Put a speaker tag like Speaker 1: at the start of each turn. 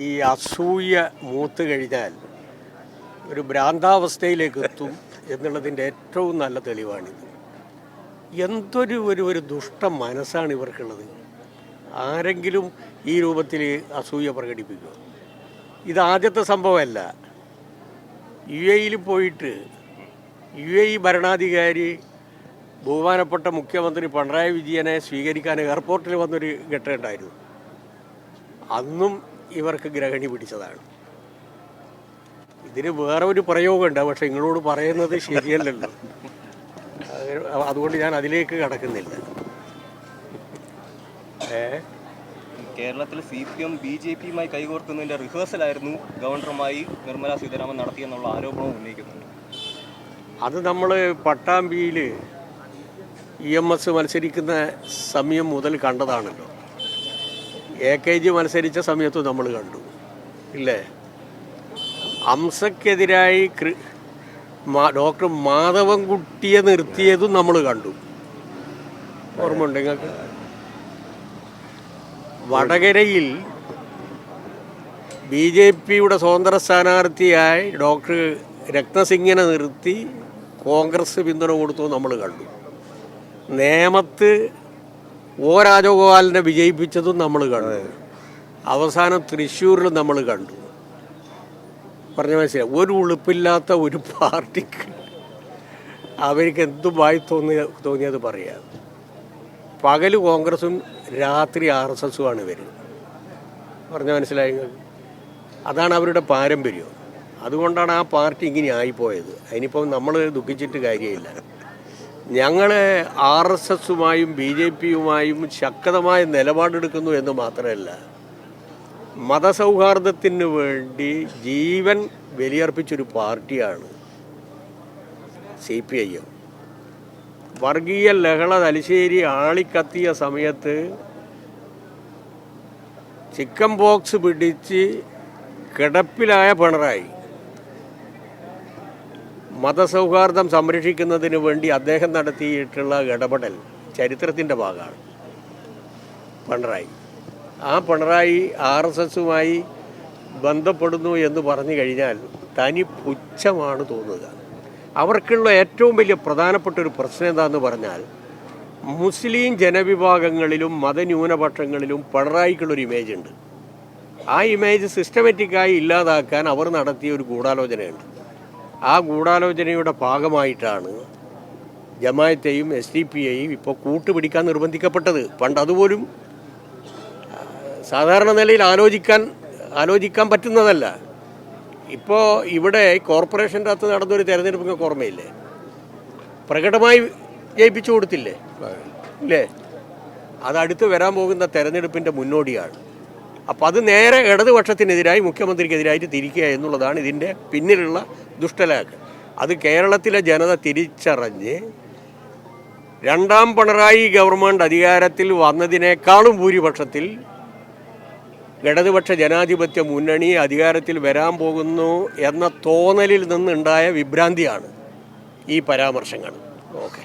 Speaker 1: ഈ അസൂയ മൂത്ത് കഴിഞ്ഞാൽ ഒരു ഭ്രാന്താവസ്ഥയിലേക്ക് എത്തും എന്നുള്ളതിൻ്റെ ഏറ്റവും നല്ല തെളിവാണിത്. എന്തൊരു ഒരു ദുഷ്ട മനസ്സാണ് ഇവർക്കുള്ളത്. ആരെങ്കിലും ഈ രൂപത്തിൽ അസൂയ പ്രകടിപ്പിക്കുക? ഇത് ആദ്യത്തെ സംഭവമല്ല. യു പോയിട്ട് യു ഭരണാധികാരി ബഹുമാനപ്പെട്ട മുഖ്യമന്ത്രി പിണറായി വിജയനെ സ്വീകരിക്കാൻ എയർപോർട്ടിൽ വന്നൊരു ഘട്ടമുണ്ടായിരുന്നു. അന്നും ഇവർക്ക് ഗ്രഹണി പിടിച്ചതാണ്. ഇതിന് വേറെ ഒരു പ്രയോഗമുണ്ട്, പക്ഷെ നിങ്ങളോട് പറയുന്നത് ശരിയല്ലല്ലോ. അതുകൊണ്ട് ഞാൻ അതിലേക്ക് കടക്കുന്നില്ല.
Speaker 2: കേരളത്തിൽ CPM BJPയുമായി കൈകോർക്കുന്നതിൻ്റെ റിഹേഴ്സലായിരുന്നു ഗവർണറുമായി നിർമ്മലാ സീതാരാമൻ നടത്തിയെന്നുള്ള ആരോപണവും ഉന്നയിക്കുന്നുണ്ട്.
Speaker 1: അത് നമ്മൾ പട്ടാമ്പിയിൽ EMS മത്സരിക്കുന്ന സമയം മുതൽ കണ്ടതാണല്ലോ. AKG മത്സരിച്ച സമയത്തും നമ്മൾ കണ്ടു ഇല്ലേ? അംസക്കെതിരായി ഡോക്ടർ മാധവൻകുട്ടിയെ നിർത്തിയതും നമ്മൾ കണ്ടു. ഓർമ്മയുണ്ട് നിങ്ങൾക്ക്? വടകരയിൽ BJPയുടെ സ്വതന്ത്ര സ്ഥാനാർത്ഥിയായി ഡോക്ടർ രത്നസിംഗിനെ നിർത്തി കോൺഗ്രസ് പിന്തുണ കൊടുത്തു നമ്മൾ കണ്ടു. നേമത്ത് രാജഗോപാലിനെ വിജയിപ്പിച്ചതും നമ്മൾ കണ്ടു. അവസാനം തൃശ്ശൂരിൽ നമ്മൾ കണ്ടു. പറഞ്ഞ മനസ്സിലായി, ഒരു ഉളുപ്പില്ലാത്ത ഒരു പാർട്ടിക്ക് അവർക്ക് എന്തുമായി തോന്നിയത് പറയാം. പകൽ കോൺഗ്രസും രാത്രി RSSുമാണ് ഇവർ. പറഞ്ഞ മനസ്സിലായി? അതാണ് അവരുടെ പാരമ്പര്യം. അതുകൊണ്ടാണ് ആ പാർട്ടി ഇങ്ങനെ ആയിപ്പോയത്. അതിനിപ്പം നമ്മൾ ദുഃഖിച്ചിട്ട് കാര്യമില്ല. ഞങ്ങൾ RSSുമായും BJPയുമായും ശക്തമായ നിലപാടെടുക്കുന്നു എന്ന് മാത്രമല്ല, മതസൗഹാർദ്ദത്തിന് വേണ്ടി ജീവൻ ബലിയർപ്പിച്ചൊരു പാർട്ടിയാണ് CPIM. വർഗീയ ലഹള തലശ്ശേരി ആളിക്കത്തിയ സമയത്ത് ചിക്കൻ ബോക്സ് പിടിച്ച് കിടപ്പിലായ പിണറായി മതസൗഹാർദ്ദം സംരക്ഷിക്കുന്നതിന് വേണ്ടി അദ്ദേഹം നടത്തിയിട്ടുള്ള ഇടപെടൽ ചരിത്രത്തിൻ്റെ ഭാഗമാണ് പിണറായി. ആ പിണറായി RSSുമായി ബന്ധപ്പെടുന്നു എന്ന് പറഞ്ഞു കഴിഞ്ഞാൽ തനി പുച്ഛമാണ് തോന്നുക. അവർക്കുള്ള ഏറ്റവും വലിയ പ്രധാനപ്പെട്ട ഒരു പ്രശ്നം എന്താണെന്ന് പറഞ്ഞാൽ, മുസ്ലിം ജനവിഭാഗങ്ങളിലും മതന്യൂനപക്ഷങ്ങളിലും പിണറായിക്കുള്ളൊരു ഇമേജ് ഉണ്ട്. ആ ഇമേജ് സിസ്റ്റമാറ്റിക്കായി ഇല്ലാതാക്കാൻ അവർ നടത്തിയ ഒരു ഗൂഢാലോചനയുണ്ട്. ആ ഗൂഢാലോചനയുടെ ഭാഗമായിട്ടാണ് ജമാഅത്തെയും SDP-യെയും ഇപ്പോൾ കൂട്ടുപിടിക്കാൻ നിർബന്ധിക്കപ്പെട്ടത്. പണ്ട് അതുപോലും സാധാരണ നിലയിൽ ആലോചിക്കാൻ പറ്റുന്നതല്ല. ഇപ്പോൾ ഇവിടെ കോർപ്പറേഷൻ്റെ അകത്ത് നടന്നൊരു തെരഞ്ഞെടുപ്പ് ഓർമ്മയില്ലേ? പ്രകടമായി ജയിപ്പിച്ചു കൊടുത്തില്ലേ ഇല്ലേ? അത് അടുത്ത് വരാൻ പോകുന്ന തെരഞ്ഞെടുപ്പിൻ്റെ മുന്നോടിയാണ്. അപ്പം അത് നേരെ ഇടതുപക്ഷത്തിനെതിരായി മുഖ്യമന്ത്രിക്കെതിരായിട്ട് തിരിക്കുക എന്നുള്ളതാണ് ഇതിൻ്റെ പിന്നിലുള്ള ദുഷ്ടലാക്ക്. അത് കേരളത്തിലെ ജനത തിരിച്ചറിഞ്ഞ് രണ്ടാം പിണറായി ഗവൺമെൻറ് അധികാരത്തിൽ വന്നതിനേക്കാളും ഭൂരിപക്ഷത്തിൽ ഇടതുപക്ഷ ജനാധിപത്യ മുന്നണി അധികാരത്തിൽ വരാൻ പോകുന്നു എന്ന തോന്നലിൽ നിന്നുണ്ടായ വിഭ്രാന്തിയാണ് ഈ പരാമർശങ്ങൾ. ഓക്കെ.